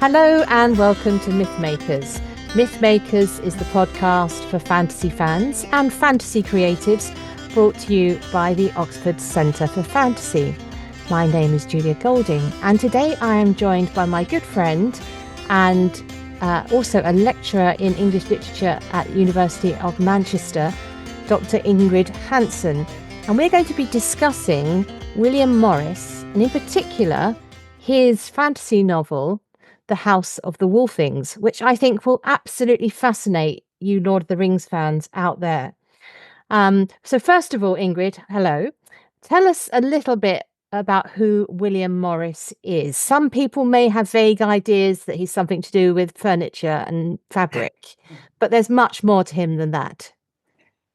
Hello and welcome to Mythmakers. Mythmakers is the podcast for fantasy fans and fantasy creatives, brought to you by the Oxford Centre for Fantasy. My name is Julia Golding, and today I am joined by my good friend and also a lecturer in English literature at the University of Manchester, Dr Ingrid Hanson. And we're going to be discussing William Morris, and in particular, his fantasy novel, The House of the Wolfings, which I think will absolutely fascinate you Lord of the Rings fans out there. So first of all, Ingrid, hello. Tell us a little bit about who William Morris is. Some people may have vague ideas that he's something to do with furniture and fabric, but there's much more to him than that.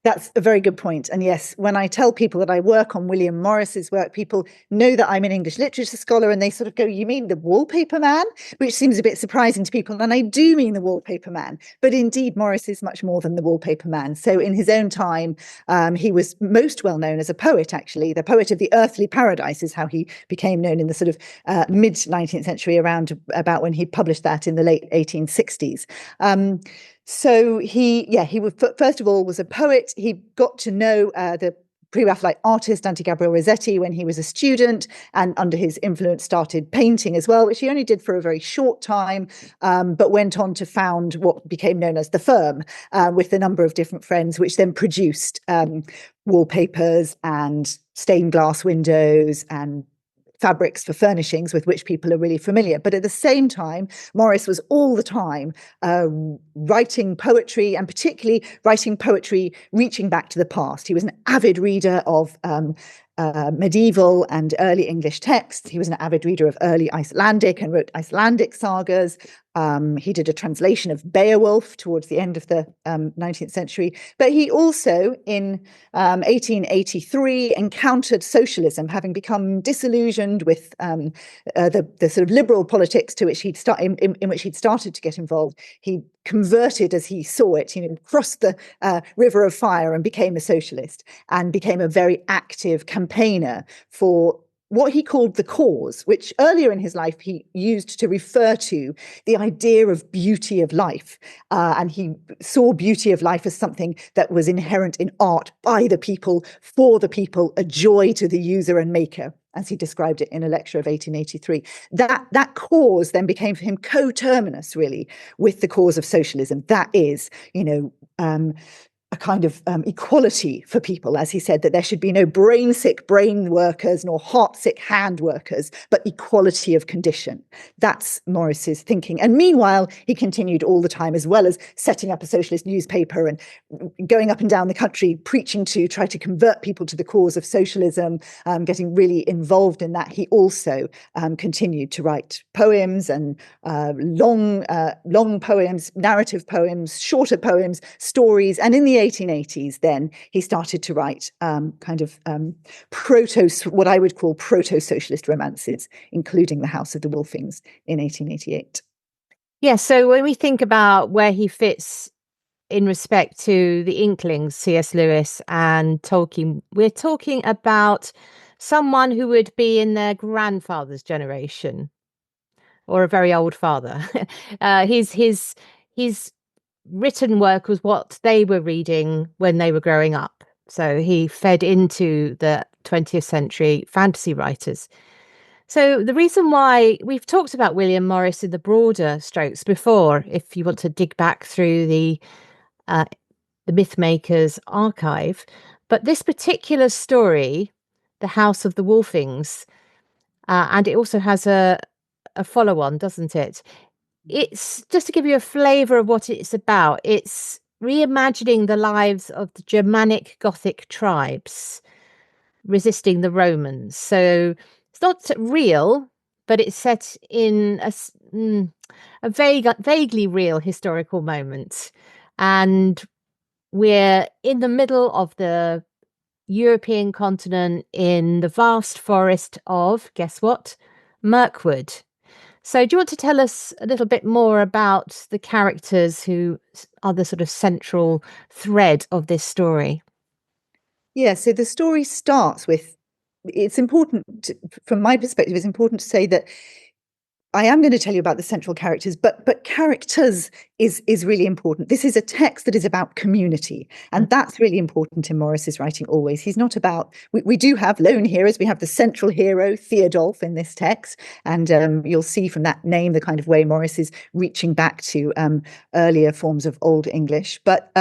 That's a very good point. And yes, when I tell people that I work on William Morris's work, people know that I'm an English literature scholar and they sort of go, "You mean the wallpaper man?" Which seems a bit surprising to people. And I do mean the wallpaper man. But indeed, Morris is much more than the wallpaper man. So in his own time, he was most well known as a poet, actually. The poet of the earthly paradise is how he became known in the sort of mid-19th century, around about when he published that in the late 1860s. So he was, first of all, was a poet. He got to know the pre-Raphaelite artist Dante Gabriel Rossetti when he was a student, and under his influence started painting as well, which he only did for a very short time, but went on to found what became known as the firm, with a number of different friends, which then produced wallpapers and stained glass windows and fabrics for furnishings with which people are really familiar. But at the same time, Morris was all the time writing poetry, and particularly writing poetry reaching back to the past. He was an avid reader of medieval and early English texts. He was an avid reader of early Icelandic and wrote Icelandic sagas. He did a translation of Beowulf towards the end of the 19th century. But he also, in 1883, encountered socialism, having become disillusioned with the sort of liberal politics to which in which he'd started to get involved. He converted as he saw it, crossed the river of fire and became a socialist, and became a very active campaigner for what he called the cause, which earlier in his life he used to refer to the idea of beauty of life. And he saw beauty of life as something that was inherent in art, by the people, for the people, a joy to the user and maker, as he described it in a lecture of 1883. That cause then became for him coterminous, really, with the cause of socialism. That is, a kind of equality for people, as he said, that there should be no brain-sick brain workers nor heart-sick hand workers, but equality of condition. That's Morris's thinking. And meanwhile, he continued all the time, as well as setting up a socialist newspaper and going up and down the country, preaching to try to convert people to the cause of socialism, getting really involved in that. He also continued to write poems and long poems, narrative poems, shorter poems, stories. And in the 1880s, then he started to write what I would call proto-socialist romances, including The House of the Wolfings in 1888. Yeah, so when we think about where he fits in respect to the Inklings, C.S. Lewis and Tolkien, we're talking about someone who would be in their grandfather's generation, or a very old father. His written work was what they were reading when they were growing up. So he fed into the 20th century fantasy writers. So the reason why we've talked about William Morris in the broader strokes before, if you want to dig back through the Mythmakers archive, but this particular story, The House of the Wolfings, and it also has a follow-on, doesn't it? It's just to give you a flavour of what it's about. It's reimagining the lives of the Germanic Gothic tribes resisting the Romans. So it's not real, but it's set in a vaguely real historical moment. And we're in the middle of the European continent in the vast forest of, guess what? Mirkwood. So do you want to tell us a little bit more about the characters who are the sort of central thread of this story? Yeah, so the story starts with, it's important, from my perspective, it's important to say that I am going to tell you about the central characters, but characters is really important. This is a text that is about community, and that's really important in Morris's writing always. He's not about, we do have lone heroes. We have the central hero, Theodulf, in this text, and you'll see from that name the kind of way Morris is reaching back to earlier forms of Old English. But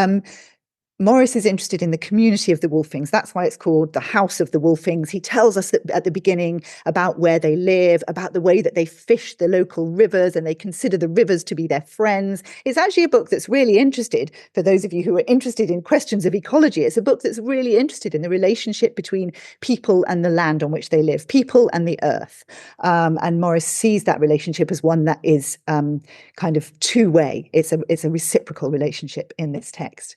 Morris is interested in the community of the Wolfings. That's why it's called the House of the Wolfings. He tells us that at the beginning about where they live, about the way that they fish the local rivers and they consider the rivers to be their friends. It's actually a book that's really interested, for those of you who are interested in questions of ecology, it's a book that's really interested in the relationship between people and the land on which they live, people and the earth. And Morris sees that relationship as one that is kind of two-way. It's a reciprocal relationship in this text.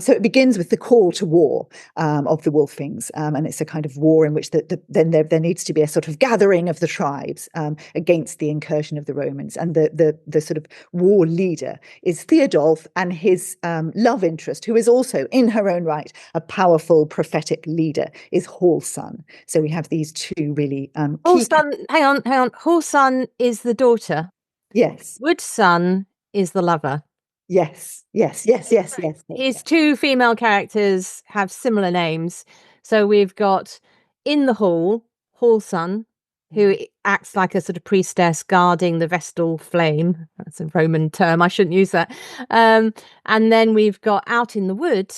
So it begins with the call to war of the Wolfings, and it's a kind of war in which then there needs to be a sort of gathering of the tribes against the incursion of the Romans. And the sort of war leader is Theodulf, and his love interest, who is also in her own right a powerful prophetic leader, is Whoreson. So we have these two really Whoreson, hang on. Whoreson is the daughter. Yes. Woodson is the lover. Yes. His two female characters have similar names. So we've got in the hall, Whoreson, who acts like a sort of priestess guarding the Vestal flame. That's a Roman term. I shouldn't use that. And then we've got out in the wood,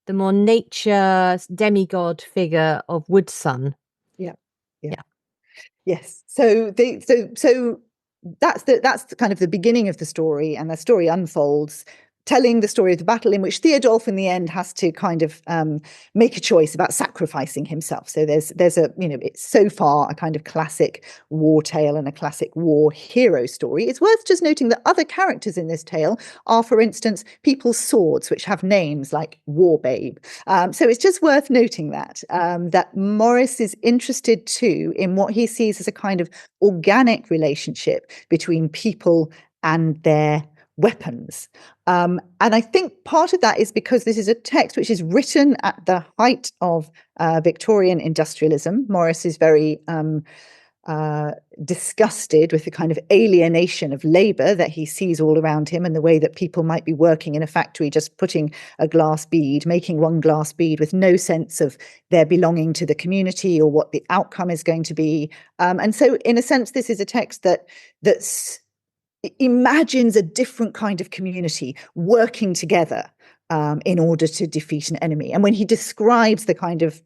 the more nature demigod figure of Woodson. Yeah. Yes. So that's the kind of the beginning of the story, and the story unfolds, telling the story of the battle in which Theodulf in the end has to kind of make a choice about sacrificing himself. So there's a, it's so far a kind of classic war tale and a classic war hero story. It's worth just noting that other characters in this tale are, for instance, people's swords, which have names like War Babe. So it's just worth noting that Morris is interested too in what he sees as a kind of organic relationship between people and their weapons. And I think part of that is because this is a text which is written at the height of Victorian industrialism. Morris is very disgusted with the kind of alienation of labour that he sees all around him, and the way that people might be working in a factory just putting a glass bead, making one glass bead with no sense of their belonging to the community or what the outcome is going to be. And so in a sense, this is a text that's imagines a different kind of community working together in order to defeat an enemy. And when he describes the kind of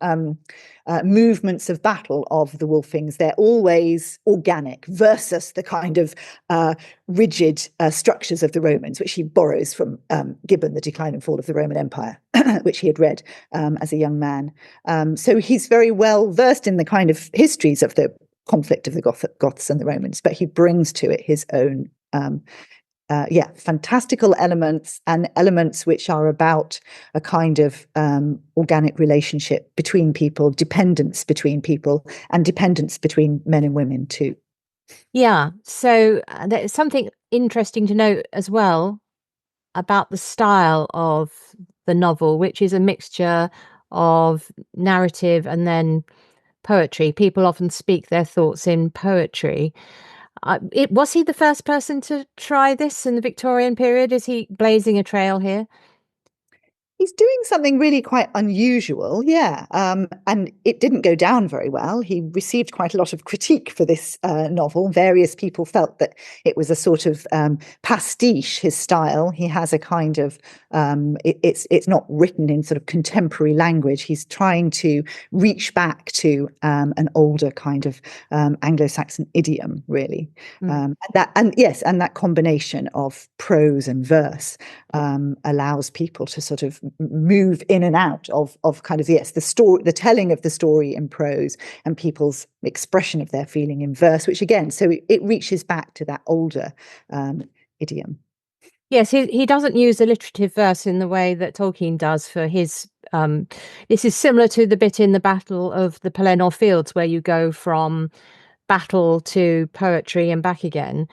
movements of battle of the Wolfings, they're always organic versus the kind of rigid structures of the Romans, which he borrows from Gibbon, The Decline and Fall of the Roman Empire, which he had read as a young man. So he's very well versed in the kind of histories of the conflict of the Goths and the Romans, but he brings to it his own fantastical elements, and elements which are about a kind of organic relationship between people, dependence between people, and dependence between men and women too. Yeah, so there's something interesting to note as well about the style of the novel, which is a mixture of narrative and then poetry. People often speak their thoughts in poetry. Was he the first person to try this in the Victorian period? Is he blazing a trail here? He's doing something really quite unusual, and it didn't go down very well. He received quite a lot of critique for this novel. Various people felt that it was a sort of pastiche, his style. He has a kind of, it's not written in sort of contemporary language. He's trying to reach back to an older kind of Anglo-Saxon idiom, really. And that combination of prose and verse allows people to sort of move in and out of kind of the story, the telling of the story in prose, and people's expression of their feeling in verse, which again, so it reaches back to that older idiom. Yes, he doesn't use alliterative verse in the way that Tolkien does for his. This is similar to the bit in the Battle of the Pelennor Fields, where you go from battle to poetry and back again.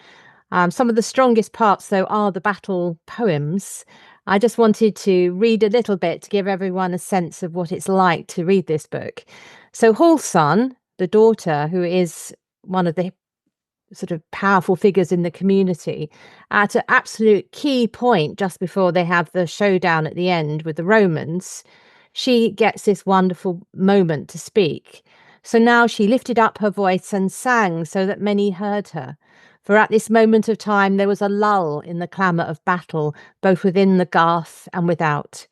Some of the strongest parts, though, are the battle poems. I just wanted to read a little bit to give everyone a sense of what it's like to read this book. So Whoreson, the daughter, who is one of the sort of powerful figures in the community, at an absolute key point just before they have the showdown at the end with the Romans, she gets this wonderful moment to speak. So now she lifted up her voice and sang so that many heard her. For at this moment of time there was a lull in the clamour of battle, both within the garth and without.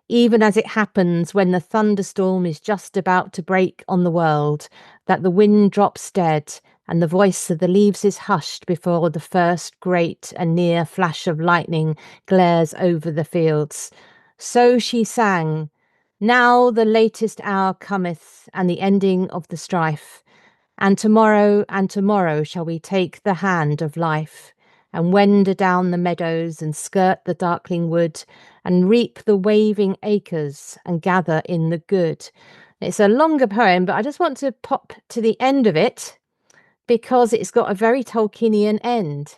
Even as it happens when the thunderstorm is just about to break on the world, that the wind drops dead and the voice of the leaves is hushed before the first great and near flash of lightning glares over the fields. So she sang, "Now the latest hour cometh, and the ending of the strife. And tomorrow shall we take the hand of life, and wend adown the meadows, and skirt the darkling wood, and reap the waving acres, and gather in the good." It's a longer poem, but I just want to pop to the end of it because it's got a very Tolkienian end.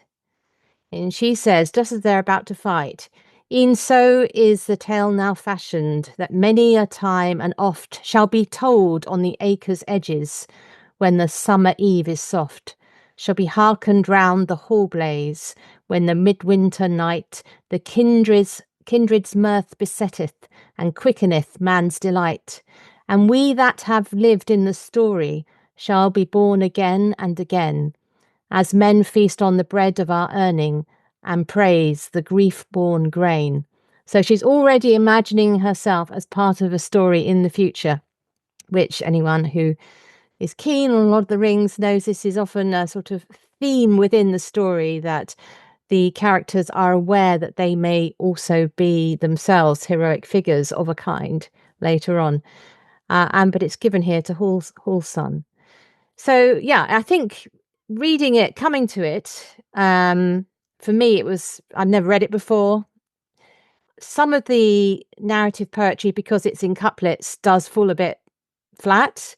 And she says, just as they're about to fight, "E'en so is the tale now fashioned, that many a time and oft shall be told on the acres' edges, when the summer eve is soft, shall be hearkened round the hall blaze, when the midwinter night the kindred's mirth besetteth, and quickeneth man's delight. And we that have lived in the story shall be born again and again, as men feast on the bread of our earning, and praise the grief-born grain." So she's already imagining herself as part of a story in the future, which anyone who is keen on Lord of the Rings knows this is often a sort of theme within the story, that the characters are aware that they may also be themselves heroic figures of a kind later on. But it's given here to Hall's son. So, yeah, I think reading it, coming to it, for me, I'd never read it before. Some of the narrative poetry, because it's in couplets, does fall a bit flat.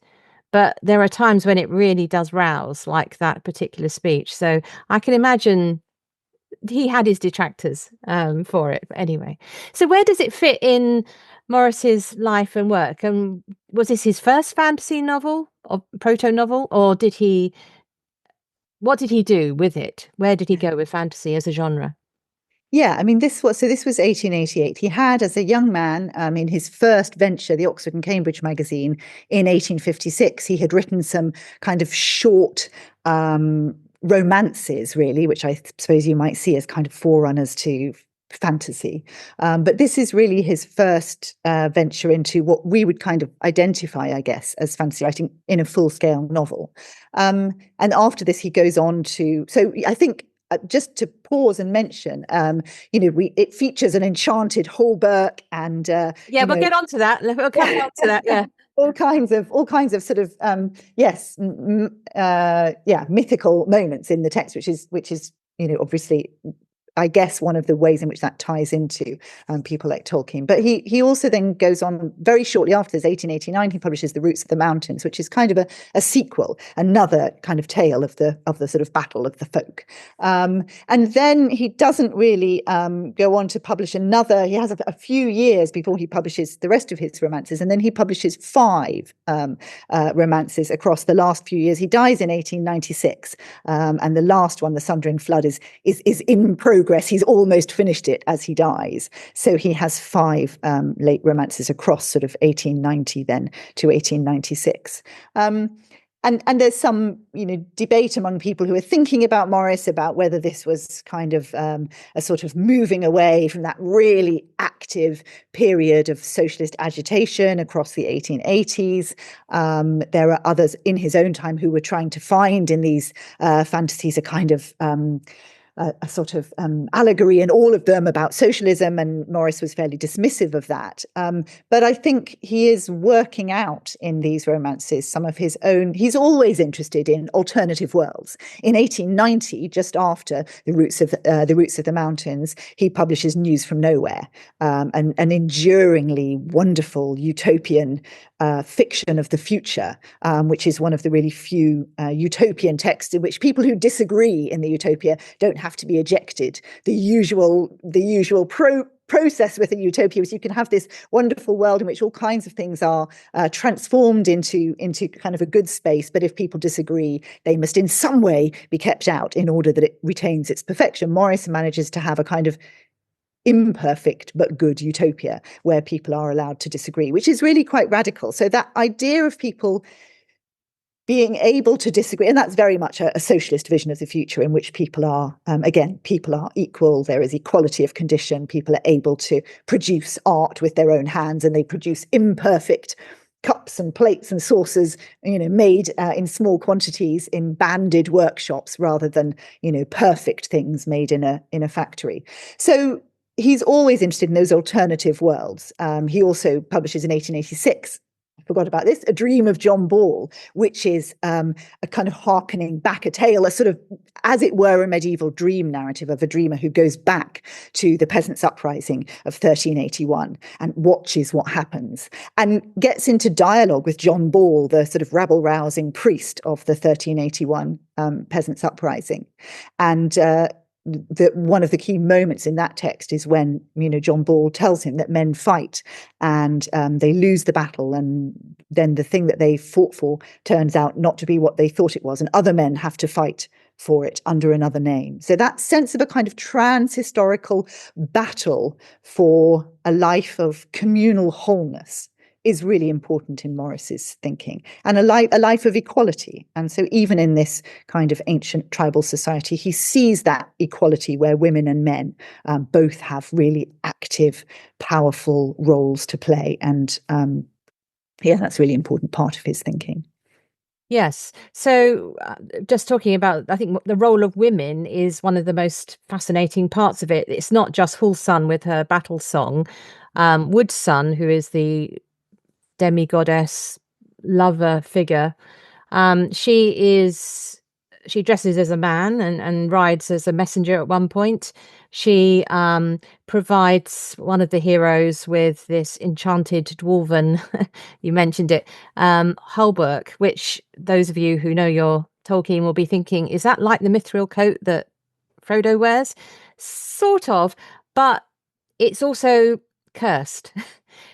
But there are times when it really does rouse, like that particular speech. So I can imagine he had his detractors for it. But anyway, so where does it fit in Morris's life and work? And was this his first fantasy novel or proto-novel, or what did he do with it? Where did he go with fantasy as a genre? Yeah, I mean, this was 1888. He had, as a young man, in his first venture, the Oxford and Cambridge magazine, in 1856, he had written some kind of short romances, really, which I suppose you might see as kind of forerunners to fantasy. But this is really his first venture into what we would kind of identify, I guess, as fantasy writing in a full-scale novel. And after this, he goes on to, so I think, just to pause and mention, it features an enchanted Hallberg and we'll get on to that. We'll come on to that. Yeah, all kinds of sort of mythical moments in the text, which is obviously, I guess, one of the ways in which that ties into people like Tolkien. But he also then goes on very shortly after this, 1889, he publishes The Roots of the Mountains, which is kind of a sequel, another kind of tale of the sort of battle of the folk. And then he doesn't really go on to publish another. He has a few years before he publishes the rest of his romances, and then he publishes 5 romances across the last few years. He dies in 1896, and the last one, The Sundering Flood, is in progress. He's almost finished it as he dies. So he has 5 late romances across sort of 1890 then to 1896. And there's some debate among people who are thinking about Morris about whether this was kind of a sort of moving away from that really active period of socialist agitation across the 1880s. There are others in his own time who were trying to find in these fantasies a kind of a sort of allegory in all of them about socialism, and Morris was fairly dismissive of that. But I think he is working out in these romances some of his own. He's always interested in alternative worlds. In 1890, just after The Roots of the Mountains, he publishes News from Nowhere, an enduringly wonderful utopian fiction of the future, which is one of the really few utopian texts in which people who disagree in the utopia don't have to be ejected. The usual process with a utopia is you can have this wonderful world in which all kinds of things are transformed into kind of a good space, but if people disagree, they must in some way be kept out in order that it retains its perfection. Morris manages to have a kind of imperfect but good utopia where people are allowed to disagree, which is really quite radical. So that idea of people being able to disagree, and that's very much a socialist vision of the future in which people are, again, people are equal, there is equality of condition, people are able to produce art with their own hands, and they produce imperfect cups and plates and saucers, made in small quantities in banded workshops rather than, perfect things made in a factory. So he's always interested in those alternative worlds. He also publishes in 1886, I forgot about this, A Dream of John Ball, which is a kind of hearkening back a tale, a sort of, as it were, a medieval dream narrative of a dreamer who goes back to the peasants' uprising of 1381 and watches what happens and gets into dialogue with John Ball, the sort of rabble-rousing priest of the 1381 peasants' uprising. And one of the key moments in that text is when John Ball tells him that men fight and they lose the battle, and then the thing that they fought for turns out not to be what they thought it was, and other men have to fight for it under another name. So that sense of a kind of trans-historical battle for a life of communal wholeness is really important in Morris's thinking, and a life of equality. And so even in this kind of ancient tribal society, he sees that equality where women and men both have really active, powerful roles to play. And that's a really important part of his thinking. Yes. So just talking about, I think the role of women is one of the most fascinating parts of it. It's not just Hulsun with her battle song. Woodsun, who is the demigoddess lover figure, she dresses as a man and rides as a messenger at one point. She provides one of the heroes with this enchanted dwarven, you mentioned it, halberd, which those of you who know your Tolkien will be thinking, is that like the mithril coat that Frodo wears? Sort of, but it's also cursed.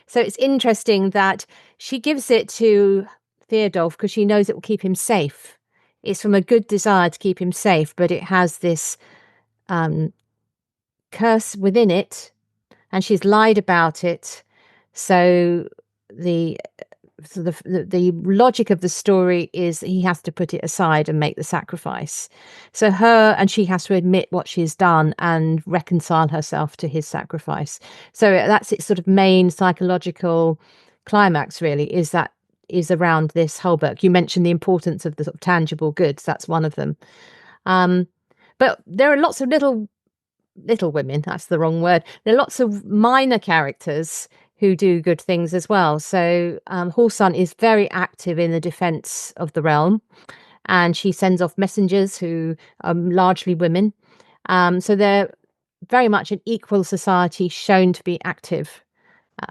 So it's interesting that she gives it to Theodulf because she knows it will keep him safe. It's from a good desire to keep him safe, but it has this curse within it, and she's lied about it. So the logic of the story is he has to put it aside and make the sacrifice. So she has to admit what she's done and reconcile herself to his sacrifice. So that's its sort of main psychological climax, really, is around this halberd. You mentioned the importance of the sort of tangible goods. That's one of them. But there are lots of little women. That's the wrong word. There are lots of minor characters who do good things as well. So Hulsun is very active in the defense of the realm, and she sends off messengers who are largely women. So they're very much an equal society shown to be active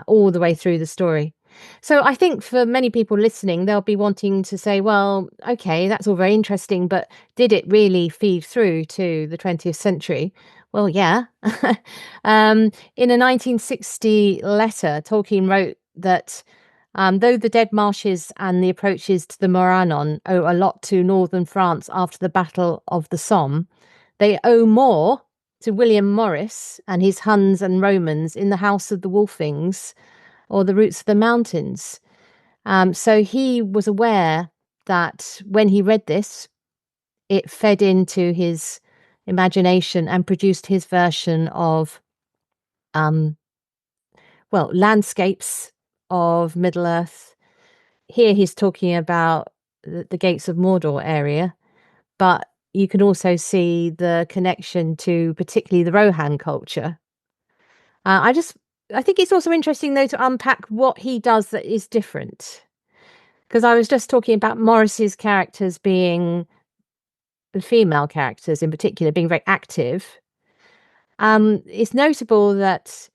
all the way through the story. So I think for many people listening, they'll be wanting to say, well, okay, that's all very interesting, but did it really feed through to the 20th century? Well, yeah. In a 1960 letter, Tolkien wrote that though the Dead Marshes and the approaches to the Morannon owe a lot to northern France after the Battle of the Somme, they owe more to William Morris and his Huns and Romans in the House of the Wolfings or the Roots of the Mountains. So he was aware that when he read this, it fed into his imagination and produced his version of landscapes of Middle-earth. Here he's talking about the Gates of Mordor area, but you can also see the connection to particularly the Rohan culture. I think it's also interesting, though, to unpack what he does that is different. Because I was just talking about Morris's characters being, the female characters in particular, being very active. It's notable that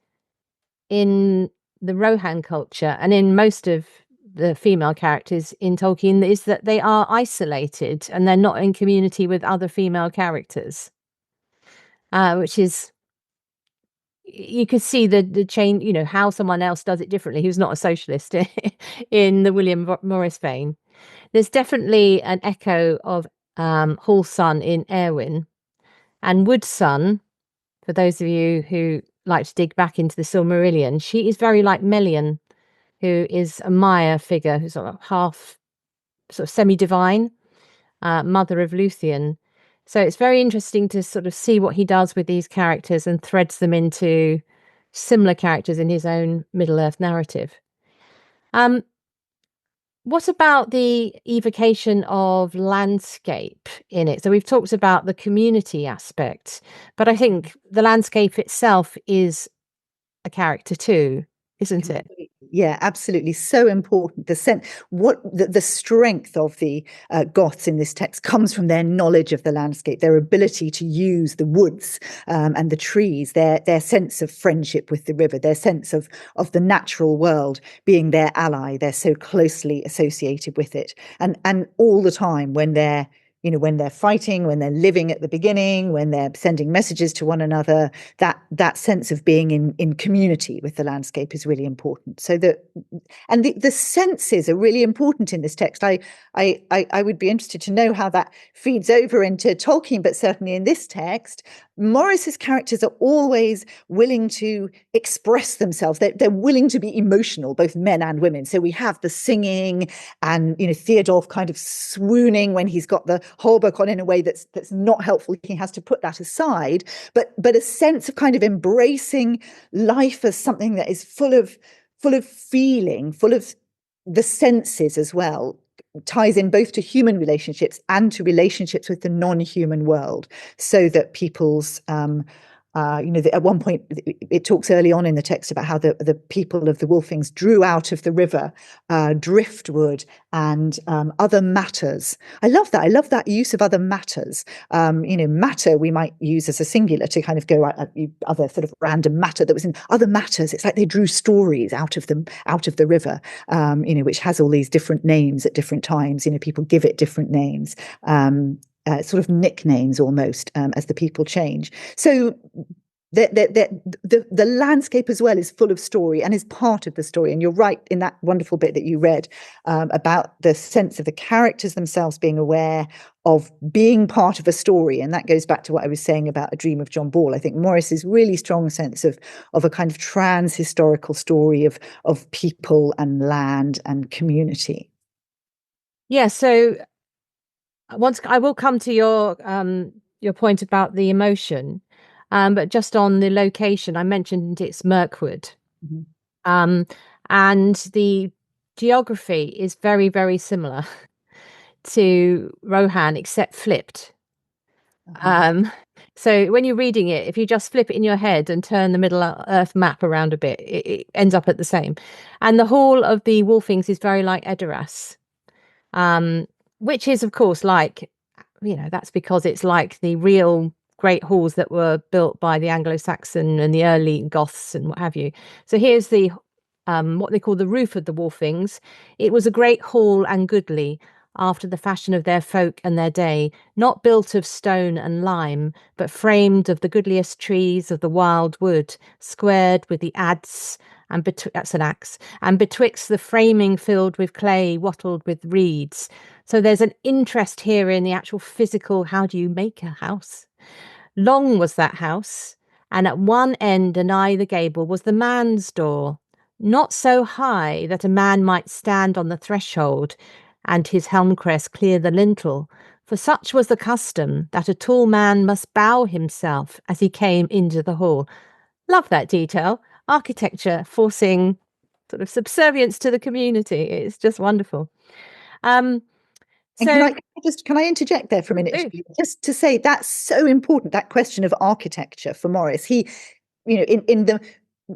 in the Rohan culture and in most of the female characters in Tolkien is that they are isolated and they're not in community with other female characters, which is, you could see the change, how someone else does it differently who's not a socialist in the William Morris vein. There's definitely an echo of Hall's son in Erwin, and Wood's son, for those of you who like to dig back into the Silmarillion, she is very like Melian, who is a Maya figure who's sort of half sort of semi-divine, mother of Luthien. So it's very interesting to sort of see what he does with these characters and threads them into similar characters in his own Middle-earth narrative. What about the evocation of landscape in it? So we've talked about the community aspect, but I think the landscape itself is a character too, isn't it? Yeah, absolutely. So important. The strength of the Goths in this text comes from their knowledge of the landscape, their ability to use the woods and the trees, their sense of friendship with the river, their sense of the natural world being their ally. They're so closely associated with it, and all the time when they're fighting, when they're living at the beginning, when they're sending messages to one another, that sense of being in community with the landscape is really important. So the senses are really important in this text. I would be interested to know how that feeds over into Tolkien, but certainly in this text, Morris's characters are always willing to express themselves. They're willing to be emotional, both men and women. So we have the singing and Theodulf kind of swooning when he's got the hauberk on in a way that's not helpful. He has to put that aside. But a sense of kind of embracing life as something that is full of feeling, full of the senses as well, ties in both to human relationships and to relationships with the non-human world, so that people's at one point it talks early on in the text about how the people of the Wolfings drew out of the river driftwood and other matters. I love that use of other matters. Matter we might use as a singular to kind of go at other sort of random matter that was in other matters. It's like they drew stories out of the river, which has all these different names at different times. People give it different names. Sort of nicknames almost as the people change. So the landscape as well is full of story and is part of the story. And you're right in that wonderful bit that you read about the sense of the characters themselves being aware of being part of a story. And that goes back to what I was saying about A Dream of John Ball. I think Morris's really strong sense of a kind of trans-historical story of people and land and community. Yeah, so once I will come to your point about the emotion, but just on the location, I mentioned it's Mirkwood, and the geography is very, very similar to Rohan, except flipped. So when you're reading it, if you just flip it in your head and turn the Middle Earth map around a bit, it ends up at the same. And the hall of the Wolfings is very like Edoras. Which is, of course, like, that's because it's like the real great halls that were built by the Anglo-Saxon and the early Goths and what have you. So here's the what they call the roof of the Wolfings. It was a great hall and goodly, after the fashion of their folk and their day, not built of stone and lime, but framed of the goodliest trees of the wild wood, squared with the adze, and that's an axe, and betwixt the framing filled with clay, wattled with reeds. So there's an interest here in the actual physical, how do you make a house? Long was that house, and at one end anigh the gable was the man's door, not so high that a man might stand on the threshold, and his helm-crest clear the lintel, for such was the custom that a tall man must bow himself as he came into the hall. Love that detail. Architecture forcing sort of subservience to the community. It's just wonderful. And can I interject there for a minute? Just to say that's so important, that question of architecture for Morris. He, in the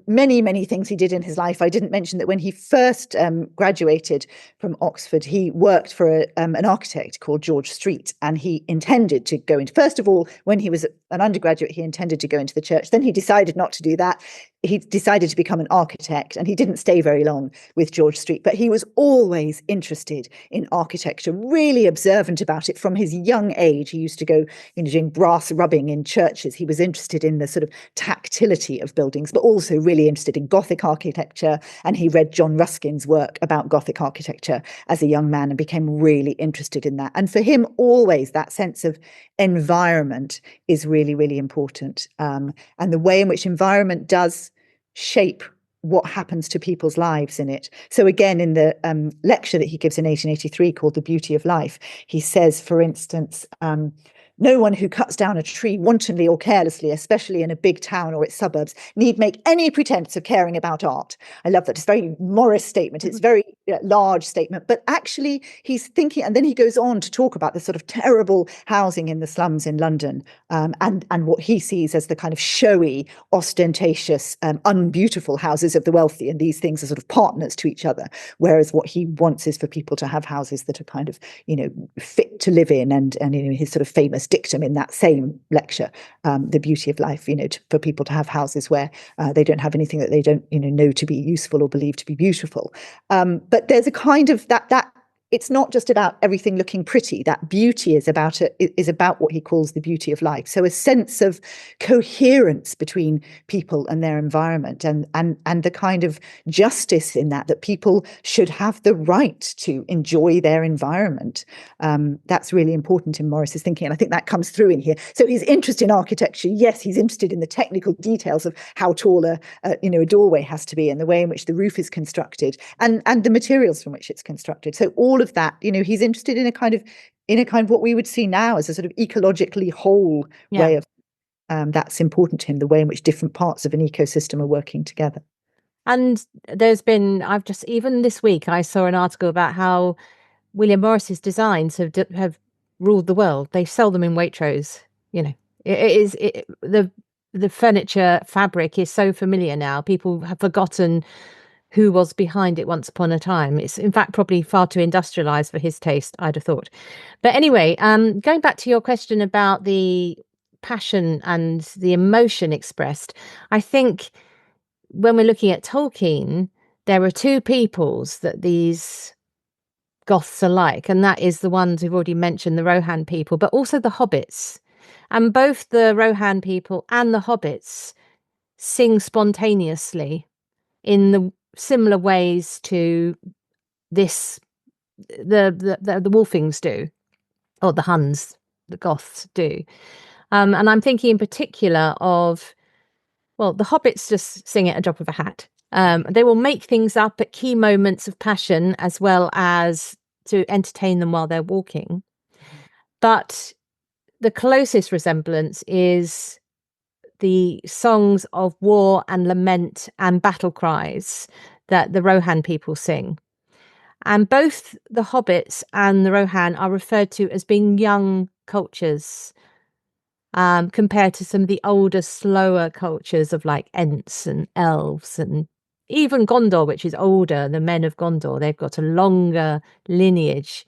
many things he did in his life, I didn't mention that when he first graduated from Oxford, he worked for an architect called George Street, and he intended to go into, first of all, when he was an undergraduate, he intended to go into the church. Then he decided not to do that. He decided to become an architect, and he didn't stay very long with George Street, but he was always interested in architecture, really observant about it from his young age. He used to go, doing brass rubbing in churches. He was interested in the sort of tactility of buildings, but also really interested in Gothic architecture. And he read John Ruskin's work about Gothic architecture as a young man and became really interested in that. And for him, always that sense of environment is really, really important. And the way in which environment does shape what happens to people's lives in it. So again, in the lecture that he gives in 1883 called The Beauty of Life, he says, for instance, no one who cuts down a tree wantonly or carelessly, especially in a big town or its suburbs, need make any pretense of caring about art. I love that. It's a very Morris statement. It's a very large statement, but actually he's thinking, and then he goes on to talk about the sort of terrible housing in the slums in London, and what he sees as the kind of showy, ostentatious, unbeautiful houses of the wealthy, and these things are sort of partners to each other, whereas what he wants is for people to have houses that are kind of, fit to live in, and his sort of famous dictum in that same lecture, The Beauty of Life, for people to have houses where they don't have anything that they don't know to be useful or believe to be beautiful. But there's a kind of that it's not just about everything looking pretty. That beauty is about what he calls the beauty of life. So a sense of coherence between people and their environment, and the kind of justice in that people should have the right to enjoy their environment. That's really important in Morris's thinking, and I think that comes through in here. So his interest in architecture, yes, he's interested in the technical details of how tall a doorway has to be, and the way in which the roof is constructed, and the materials from which it's constructed. So all of that, he's interested in a kind of what we would see now as a sort of ecologically whole way of that's important to him, the way in which different parts of an ecosystem are working together. And even this week I saw an article about how William Morris's designs have ruled the world. They sell them in Waitrose. The furniture fabric is so familiar now. People have forgotten who was behind it once upon a time. It's in fact probably far too industrialized for his taste, I'd have thought. But anyway, going back to your question about the passion and the emotion expressed, I think when we're looking at Tolkien, there are two peoples that these Goths are like, and that is the ones we've already mentioned, the Rohan people, but also the hobbits. And both the Rohan people and the hobbits sing spontaneously in the similar ways to the Wolfings do, or the Huns, the Goths do. And I'm thinking in particular of, well, the hobbits just sing at a drop of a hat. They will make things up at key moments of passion as well as to entertain them while they're walking. But the closest resemblance is the songs of war and lament and battle cries that the Rohan people sing. And both the hobbits and the Rohan are referred to as being young cultures, compared to some of the older, slower cultures of like Ents and elves, and even Gondor, which is older, the men of Gondor. They've got a longer lineage.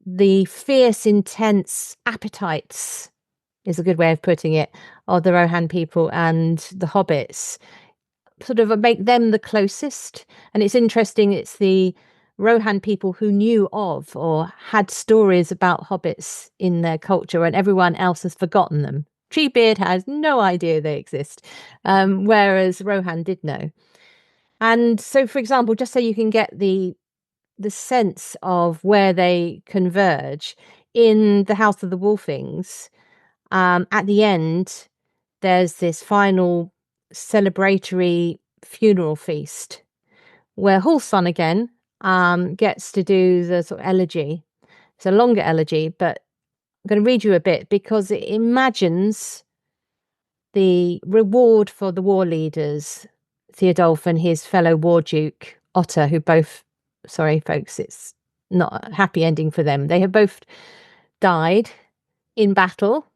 The fierce, intense appetites is a good way of putting it, of the Rohan people and the hobbits sort of make them the closest. And it's interesting, it's the Rohan people who knew of or had stories about hobbits in their culture, and everyone else has forgotten them. Treebeard has no idea they exist, whereas Rohan did know. And so, for example, just so you can get the sense of where they converge, in the House of the Wolfings, at the end, there's this final celebratory funeral feast where Halfson again gets to do the sort of elegy. It's a longer elegy, but I'm going to read you a bit because it imagines the reward for the war leaders, Theodulf and his fellow war duke, Otter, who both, sorry folks, it's not a happy ending for them. They have both died in battle,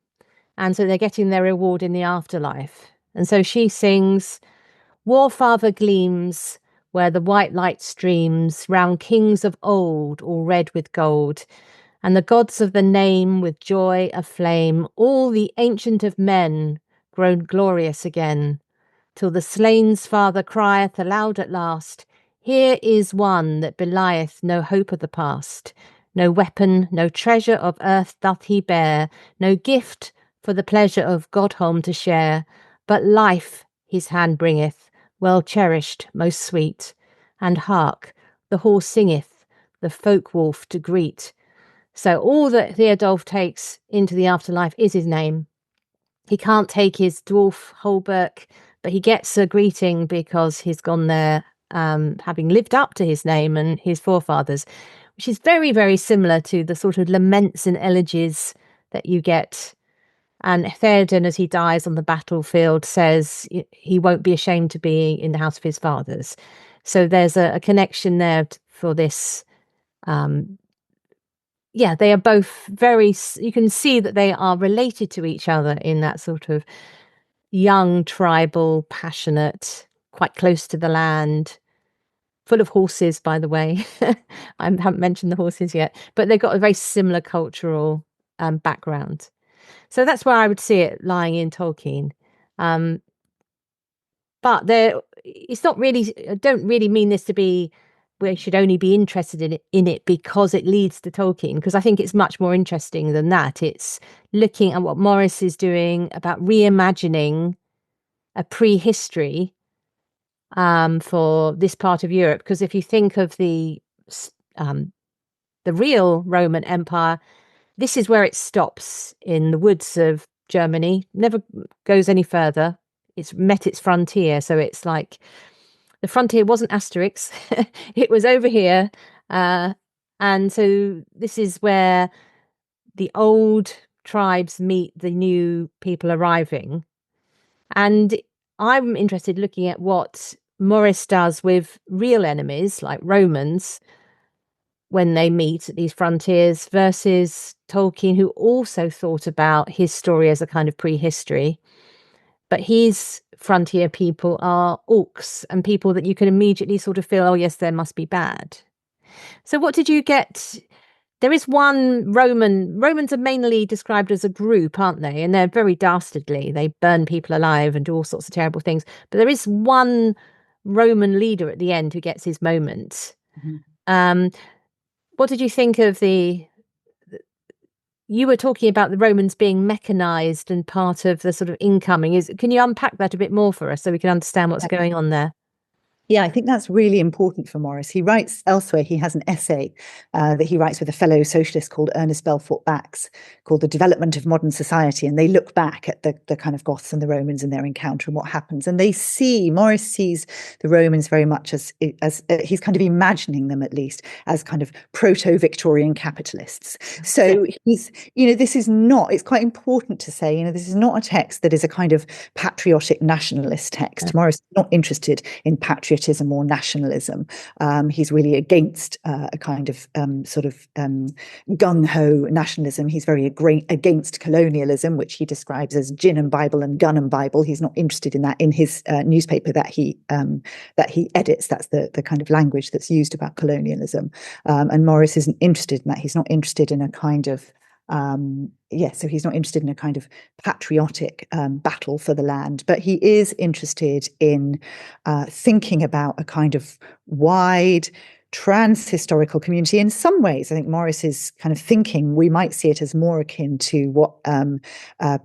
and so they're getting their reward in the afterlife. And so she sings, "Warfather gleams where the white light streams round kings of old, all red with gold. And the gods of the name with joy aflame, all the ancient of men grown glorious again, till the slain's father crieth aloud at last, here is one that belieth no hope of the past. No weapon, no treasure of earth doth he bear, no gift for the pleasure of Godholm to share, but life his hand bringeth, well cherished, most sweet. And hark, the horse singeth, the folk wolf to greet. So all that Theodulf takes into the afterlife is his name. He can't take his dwarf Holberg, but he gets a greeting because he's gone there, having lived up to his name and his forefathers, which is very, very similar to the sort of laments and elegies that you get. And Theoden, as he dies on the battlefield, says he won't be ashamed to be in the house of his fathers. So there's a connection there for this. Yeah, they are both very, you can see that they are related to each other in that sort of young, tribal, passionate, quite close to the land, full of horses, by the way. I haven't mentioned the horses yet, but they've got a very similar cultural background. So that's where I would see it lying in Tolkien. But it's not really, I don't really mean this to be, we should only be interested in it because it leads to Tolkien, because I think it's much more interesting than that. It's looking at what Morris is doing about reimagining a prehistory for this part of Europe. Because if you think of the real Roman Empire, this is where it stops in the woods of Germany, never goes any further. It's met its frontier. So it's like the frontier wasn't Asterix, it was over here. And so this is where the old tribes meet the new people arriving. And I'm interested looking at what Morris does with real enemies like Romans when they meet at these frontiers versus Tolkien, who also thought about his story as a kind of prehistory. But his frontier people are orcs and people that you can immediately sort of feel, oh, yes, they must be bad. So what did you get? There is one Romans are mainly described as a group, aren't they? And they're very dastardly. They burn people alive and do all sorts of terrible things. But there is one Roman leader at the end who gets his moment. Mm-hmm. What did you think of you were talking about the Romans being mechanized and part of the sort of incoming. Can you unpack that a bit more for us so we can understand what's going on there? Yeah, I think that's really important for Morris. He writes elsewhere, he has an essay that he writes with a fellow socialist called Ernest Belfort Bax called The Development of Modern Society. And they look back at the kind of Goths and the Romans and their encounter and what happens. And Morris sees the Romans very much as he's kind of imagining them, at least, as kind of proto-Victorian capitalists. So this is not, it's quite important to say, this is not a text that is a kind of patriotic nationalist text. Morris is not interested in patriotism or nationalism. He's really against a kind of gung-ho nationalism. He's very against colonialism, which he describes as gin and Bible and gun and Bible. He's not interested in that in his newspaper that he edits. That's the kind of language that's used about colonialism. And Morris isn't interested in that. He's not interested in a kind of so he's not interested in a kind of patriotic battle for the land, but he is interested in thinking about a kind of wide trans-historical community. In some ways, I think Morris's kind of thinking, we might see it as more akin to what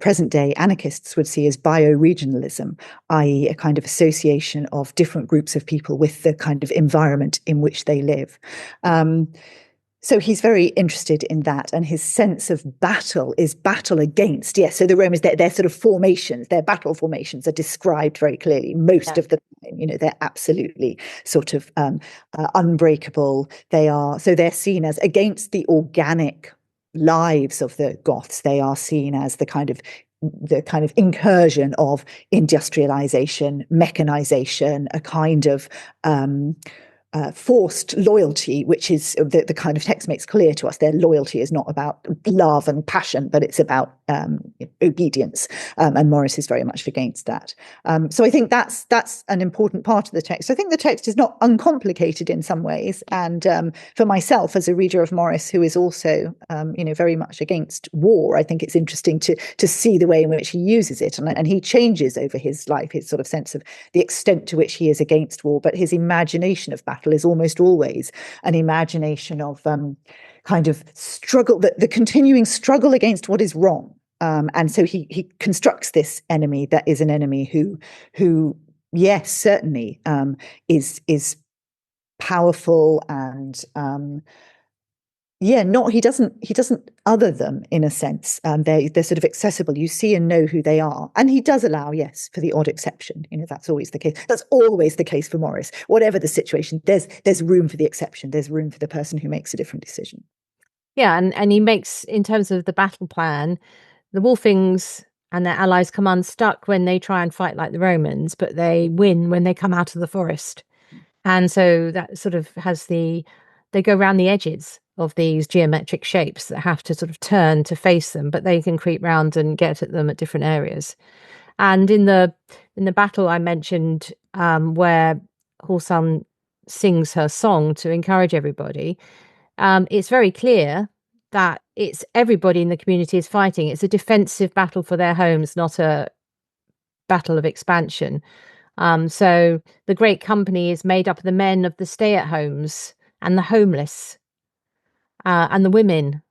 present-day anarchists would see as bioregionalism, i.e. a kind of association of different groups of people with the kind of environment in which they live. So he's very interested in that, and his sense of battle is battle against. Yes, so the Romans, their sort of formations, their battle formations are described very clearly most of the time. They're absolutely sort of unbreakable. They're seen as against the organic lives of the Goths. They are seen as the kind of incursion of industrialization, mechanization, a kind of forced loyalty, which is the kind of text makes clear to us their loyalty is not about love and passion, but it's about obedience. And Morris is very much against that. So I think that's an important part of the text. I think the text is not uncomplicated in some ways. And for myself, as a reader of Morris, who is also very much against war, I think it's interesting to see the way in which he uses it. And he changes over his life, his sort of sense of the extent to which he is against war, but his imagination of battle is almost always an imagination of kind of struggle, the continuing struggle against what is wrong. And so he constructs this enemy that is an enemy who yes, certainly is powerful and he doesn't other them in a sense. They're sort of accessible. You see and know who they are. And he does allow, yes, for the odd exception. That's always the case. That's always the case for Morris. Whatever the situation, there's room for the exception. There's room for the person who makes a different decision. Yeah, and he makes, in terms of the battle plan, the Wolfings and their allies come unstuck when they try and fight like the Romans, but they win when they come out of the forest. And so that sort of they go around the edges of these geometric shapes that have to sort of turn to face them, but they can creep round and get at them at different areas. And in the battle I mentioned, where Horsan sings her song to encourage everybody, it's very clear that it's everybody in the community is fighting. It's a defensive battle for their homes, not a battle of expansion. So the great company is made up of the men of the stay-at-homes and the homeless and the women.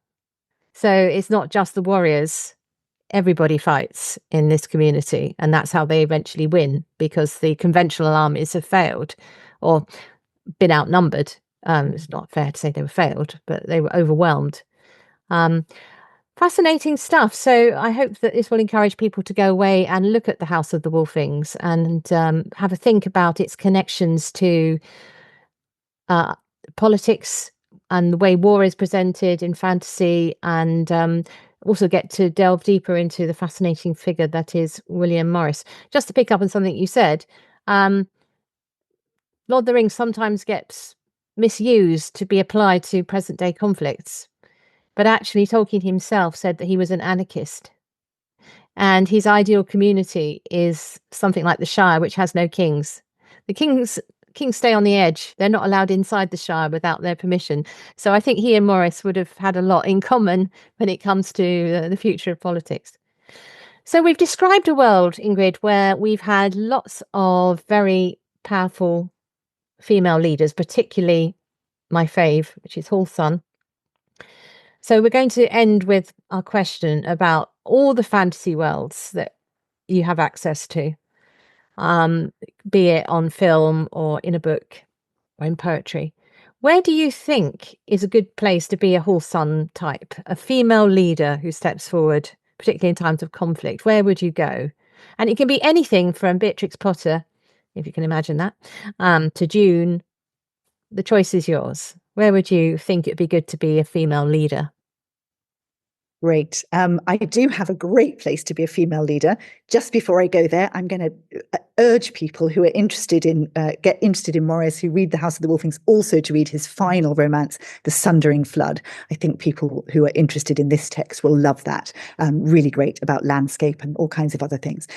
So it's not just the warriors. Everybody fights in this community, and that's how they eventually win, because the conventional armies have failed or been outnumbered. It's not fair to say they were failed, but they were overwhelmed. Fascinating stuff. So I hope that this will encourage people to go away and look at the House of the Wolfings and have a think about its connections to politics and the way war is presented in fantasy, and also get to delve deeper into the fascinating figure that is William Morris. Just to pick up on something you said, Lord of the Rings sometimes gets misused to be applied to present day conflicts. But actually, Tolkien himself said that he was an anarchist. And his ideal community is something like the Shire, which has no kings. The kings stay on the edge. They're not allowed inside the Shire without their permission. So I think he and Morris would have had a lot in common when it comes to the future of politics. So we've described a world, Ingrid, where we've had lots of very powerful female leaders, particularly my fave, which is Horsan. So we're going to end with our question about all the fantasy worlds that you have access to, be it on film or in a book or in poetry. Where do you think is a good place to be a Horsan type, a female leader who steps forward, particularly in times of conflict? Where would you go? And it can be anything from Beatrix Potter, if you can imagine that, to June. The choice is yours. Where would you think it'd be good to be a female leader? Great. I do have a great place to be a female leader. Just before I go there, I'm going to urge people who are interested in get interested in Morris, who read The House of the Wolfings, also to read his final romance, The Sundering Flood. I think people who are interested in this text will love that. Really great about landscape and all kinds of other things.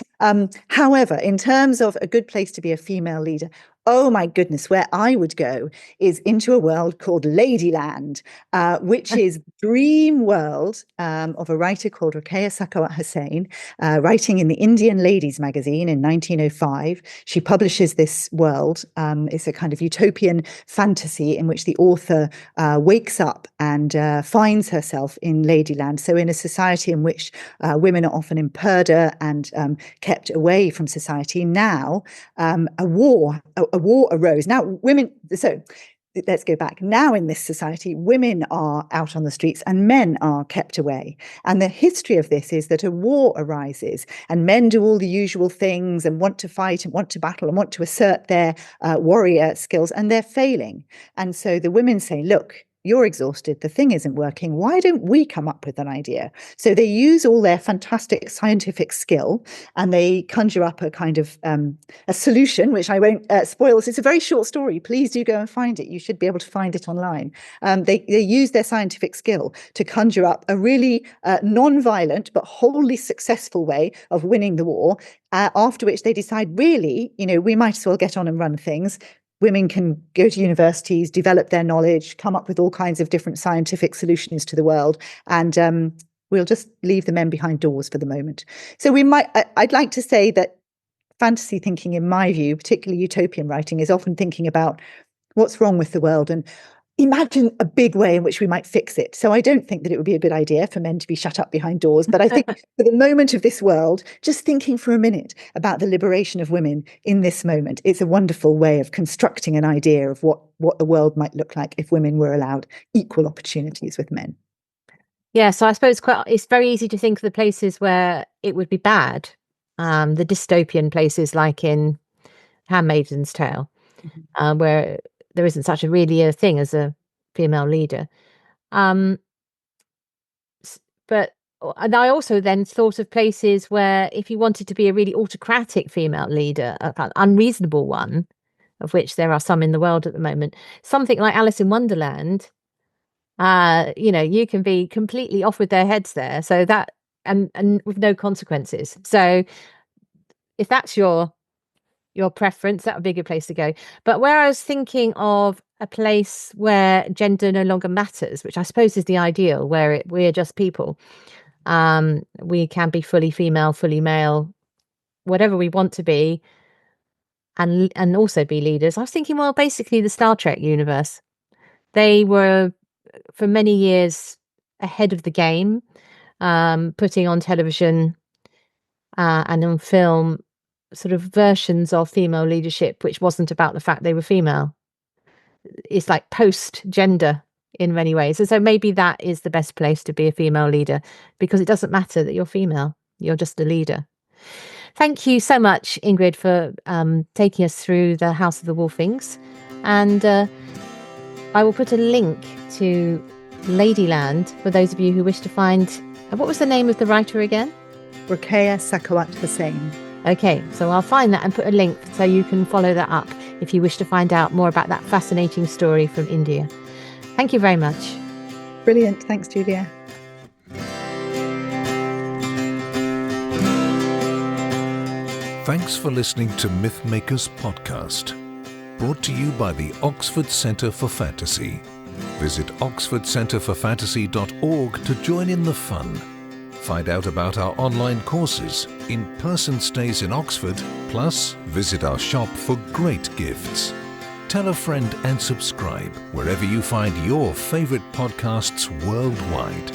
However, in terms of a good place to be a female leader, oh my goodness, where I would go is into a world called Ladyland, which is dream world of a writer called Ruqayya Sakhawat Hussain, writing in the Indian Ladies magazine in 1905. She publishes this world. It's a kind of utopian fantasy in which the author wakes up and finds herself in Ladyland. So in a society in which women are often in purdah and kept away from society, now a war arose. Now women, so let's go back. Now in this society, women are out on the streets and men are kept away. And the history of this is that a war arises and men do all the usual things and want to fight and want to battle and want to assert their warrior skills, and they're failing. And so the women say, look, you're exhausted, the thing isn't working. Why don't we come up with an idea? So they use all their fantastic scientific skill and they conjure up a kind of a solution, which I won't spoil. It's a very short story. Please do go and find it. You should be able to find it online. They use their scientific skill to conjure up a really non-violent but wholly successful way of winning the war, after which they decide, really, we might as well get on and run things. Women can go to universities, develop their knowledge, come up with all kinds of different scientific solutions to the world, and we'll just leave the men behind doors for the moment. So I'd like to say that fantasy thinking, in my view, particularly utopian writing, is often thinking about what's wrong with the world and imagine a big way in which we might fix it. So I don't think that it would be a good idea for men to be shut up behind doors. But I think for the moment of this world, just thinking for a minute about the liberation of women in this moment, it's a wonderful way of constructing an idea of what the world might look like if women were allowed equal opportunities with men. Yeah, so I suppose it's very easy to think of the places where it would be bad, the dystopian places like in Handmaid's Tale, where there isn't such a thing as a female leader. But and I also then thought of places where if you wanted to be a really autocratic female leader, an unreasonable one, of which there are some in the world at the moment, something like Alice in Wonderland, you can be completely off with their heads there. So that and with no consequences. So if that's your preference, that would be a good place to go. But where I was thinking of a place where gender no longer matters, which I suppose is the ideal, where we're just people. We can be fully female, fully male, whatever we want to be, and also be leaders. I was thinking, well, basically the Star Trek universe. They were for many years ahead of the game, putting on television and on film sort of versions of female leadership, which wasn't about the fact they were female. It's like post-gender in many ways. And so maybe that is the best place to be a female leader, because it doesn't matter that you're female. You're just a leader. Thank you so much, Ingrid, for taking us through the House of the Wolfings. And I will put a link to Ladyland for those of you who wish to find... what was the name of the writer again? Ruqayyah Sakhawat Hussain. Okay, so I'll find that and put a link so you can follow that up if you wish to find out more about that fascinating story from India. Thank you very much. Brilliant. Thanks, Julia. Thanks for listening to Mythmakers podcast, brought to you by the Oxford Centre for Fantasy. Visit oxfordcenterforfantasy.org to join in the fun. Find out about our online courses, in-person stays in Oxford, plus visit our shop for great gifts. Tell a friend and subscribe wherever you find your favourite podcasts worldwide.